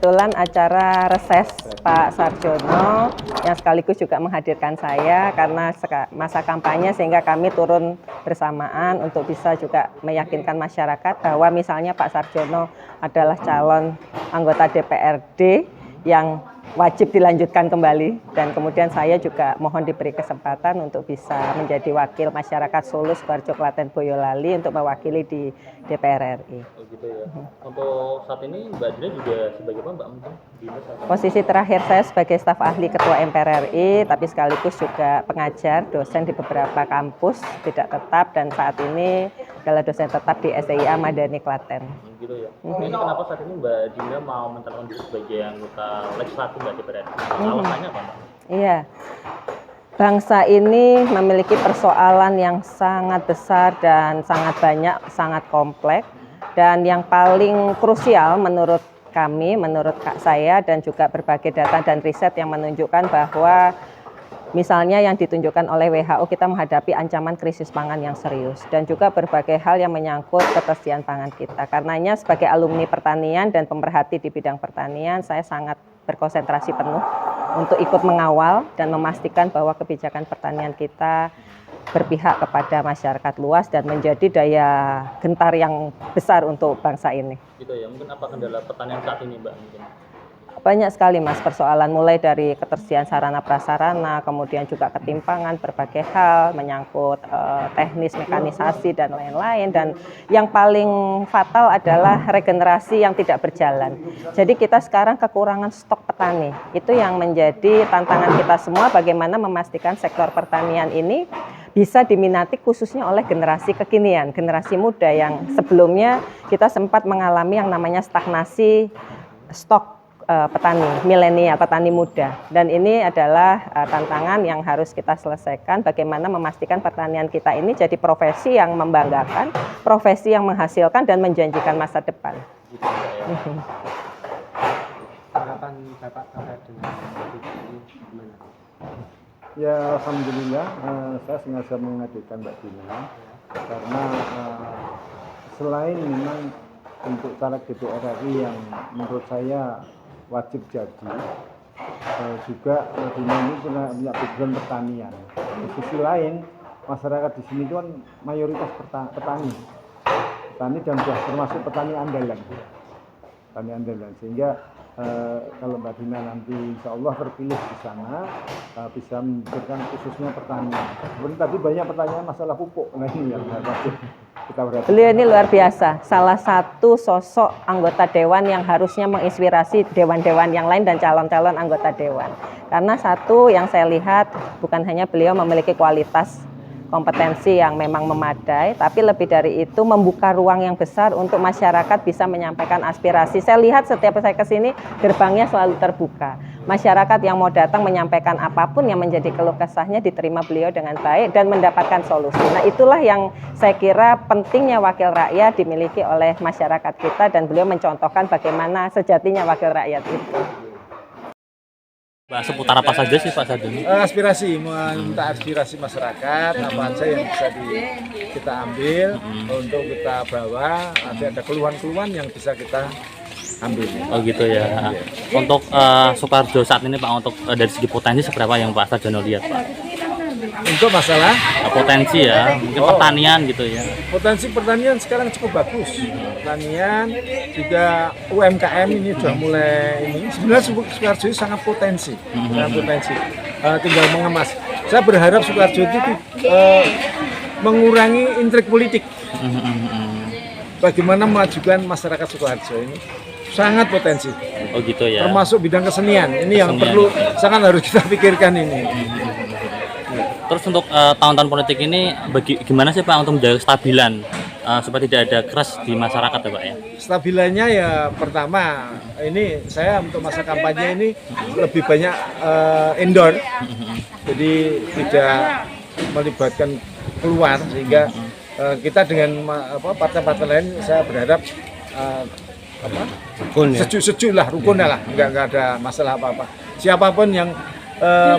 kebetulan acara reses Pak Sarjono yang sekaligus juga menghadirkan saya karena masa kampanye, sehingga kami turun bersamaan untuk bisa juga meyakinkan masyarakat bahwa misalnya Pak Sarjono adalah calon anggota DPRD yang wajib dilanjutkan kembali, dan kemudian saya juga mohon diberi kesempatan untuk bisa menjadi wakil masyarakat Solo, Sukoharjo, Klaten, Boyolali untuk mewakili di DPR RI. Oh gitu ya. Untuk saat ini Mbak Dina juga sebagai apa Mbak mungkin? Posisi terakhir saya sebagai staf ahli Ketua MPR RI, tapi sekaligus juga pengajar, dosen di beberapa kampus tidak tetap, dan saat ini adalah dosen tetap di STIA Madani Klaten. Gitu ya. Ini kenapa saat ini Mbak Dina mau mencalonkan diri sebagai anggota legislatif Mbak DPR RI? Alasannya apa Mbak? Iya. Bangsa ini memiliki persoalan yang sangat besar dan sangat banyak, sangat kompleks, dan yang paling krusial menurut kami, menurut saya dan juga berbagai data dan riset yang menunjukkan bahwa misalnya yang ditunjukkan oleh WHO, kita menghadapi ancaman krisis pangan yang serius dan juga berbagai hal yang menyangkut ketersediaan pangan kita. Karenanya sebagai alumni pertanian dan pemerhati di bidang pertanian, saya sangat berkonsentrasi penuh untuk ikut mengawal dan memastikan bahwa kebijakan pertanian kita berpihak kepada masyarakat luas dan menjadi daya gentar yang besar untuk bangsa ini. Gitu ya, mungkin apa kendala pertanian saat ini Mbak? Mungkin banyak sekali Mas persoalan, mulai dari ketersediaan sarana prasarana, kemudian juga ketimpangan berbagai hal menyangkut teknis, mekanisasi dan lain-lain, dan yang paling fatal adalah regenerasi yang tidak berjalan. Jadi kita sekarang kekurangan stok petani. Itu yang menjadi tantangan kita semua, bagaimana memastikan sektor pertanian ini bisa diminati khususnya oleh generasi kekinian, generasi muda yang sebelumnya kita sempat mengalami yang namanya stagnasi stok petani milenial, petani muda, dan ini adalah tantangan yang harus kita selesaikan, bagaimana memastikan pertanian kita ini jadi profesi yang membanggakan, profesi yang menghasilkan dan menjanjikan masa depan. Harapan Bapak terkait dengan ini gimana? Ya, alhamdulillah saya sengaja menghadirkan Mbak Dina karena selain memang untuk caleg DPR RI yang menurut saya wajib jadi, juga Dina ini punya background pertanian. Di sisi lain, masyarakat di sini itu kan mayoritas petani dan sudah termasuk petani andalan, sehingga kalau Mbak Dina nanti insya Allah terpilih di sana, bisa memberikan khususnya pertanian. Kemudian tadi banyak pertanyaan masalah pupuk, nah ini yang harus kita berhati. Beliau ini luar biasa, salah satu sosok anggota dewan yang harusnya menginspirasi dewan-dewan yang lain dan calon-calon anggota dewan. Karena satu yang saya lihat, bukan hanya beliau memiliki kualitas kompetensi yang memang memadai, tapi lebih dari itu membuka ruang yang besar untuk masyarakat bisa menyampaikan aspirasi. Saya lihat setiap saya ke sini gerbangnya selalu terbuka. Masyarakat yang mau datang menyampaikan apapun yang menjadi keluh kesahnya diterima beliau dengan baik dan mendapatkan solusi. Nah, itulah yang saya kira pentingnya wakil rakyat dimiliki oleh masyarakat kita, dan beliau mencontohkan bagaimana sejatinya wakil rakyat itu. Bahas seputar apa saja sih Pak Sarjono? Aspirasi, meminta aspirasi masyarakat, apa aja yang bisa kita ambil untuk kita bawa, nanti ada keluhan-keluhan yang bisa kita ambil. Oh gitu ya. Untuk Sukoharjo saat ini Pak, untuk dari segi potensi seberapa yang Pak Sarjono lihat Pak? Untuk masalah potensi ya, mungkin pertanian gitu ya. Potensi pertanian sekarang cukup bagus. Pertanian juga UMKM ini sudah mulai ini. Sebenarnya Sukoharjo ini sangat potensi, tinggal mengemas. Saya berharap Sukoharjo itu mengurangi intrik politik. Bagaimana memajukan masyarakat Sukoharjo ini sangat potensi. Oh gitu ya. Termasuk bidang kesenian. Ini yang perlu sangat harus kita pikirkan ini. Terus untuk tahun-tahun politik ini gimana sih Pak untuk menjaga kestabilan supaya tidak ada keras di masyarakat ya Pak ya? Stabilannya ya pertama, ini saya untuk masa kampanye ini lebih banyak indoor, jadi tidak melibatkan keluar, sehingga kita dengan partai-partai lain saya berharap sejuk-sejuk lah, rukun lah, nggak ada masalah apa-apa. Siapapun yang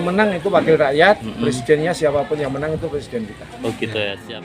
menang itu wakil rakyat, presidennya siapapun yang menang itu presiden kita. Oh gitu ya, siap.